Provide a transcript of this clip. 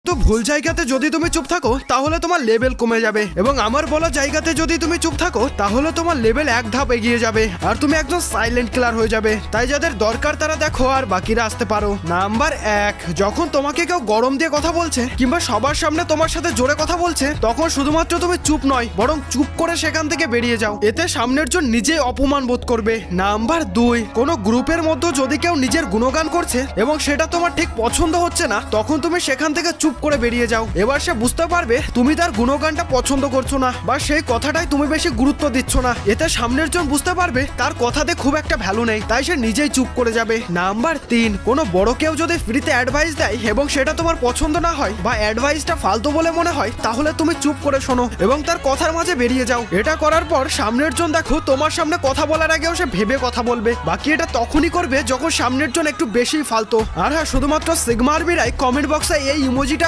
তো ভুল জায়গাতে যদি তুমি চুপ থাকো তাহলে তোমার লেভেল কমে যাবে, এবং আমার বলা জায়গাতে যদি তুমি চুপ থাকো তাহলে তোমার লেভেল এক ধাপ এগিয়ে যাবে আর তুমি একদম সাইলেন্ট কিলার হয়ে যাবে। তাই যাদের দরকার তারা দেখো আর বাকিরা আসতে পারো। নাম্বার 1, যখন তোমাকে কেউ গরম দিয়ে কথা বলছে কিংবা সবার সামনে তোমার সাথে জোরে কথা বলছে তখন শুধুমাত্র তুমি চুপ নয় বরং চুপ করে সেখান থেকে বেরিয়ে যাও, এতে সামনের জন নিজেই অপমান বোধ করবে। নাম্বার 2, কোনো গ্রুপের মধ্যে যদি কেউ নিজের গুণগান করছে এবং সেটা তোমার ঠিক পছন্দ হচ্ছে না তখন তুমি সেখান থেকে চুপ করে বেরিয়ে যাও। এবার সে বুঝতে পারবে তুমি তার গুণগানটা পছন্দ করছো না বা সেই কথাটাই তুমি বেশি গুরুত্ব দিচ্ছ না, এতে সামনের জন বুঝতে পারবে তার কথাতে খুব একটা ভ্যালু নেই, তাই সে নিজেই চুপ করে যাবে। নাম্বার 3, কোনো বড় কেউ যদি ফ্রিতে অ্যাডভাইস দেয় এবং সেটা তোমার পছন্দ না হয় বা অ্যাডভাইসটা ফালতু বলে মনে হয় তাহলে তুমি চুপ করে শোনো এবং তার কথার মাঝে বেরিয়ে যাও। এটা করার পর সামনের জন দেখো তোমার সামনে কথা বলার আগেও সে ভেবে কথা বলবে, বাকি এটা তখনই করবে যখন সামনের জন একটু বেশি ফালতু। আর হ্যাঁ, শুধুমাত্র সিগমা আর্মিরাই কমেন্ট বক্সে এই ইমোজিটা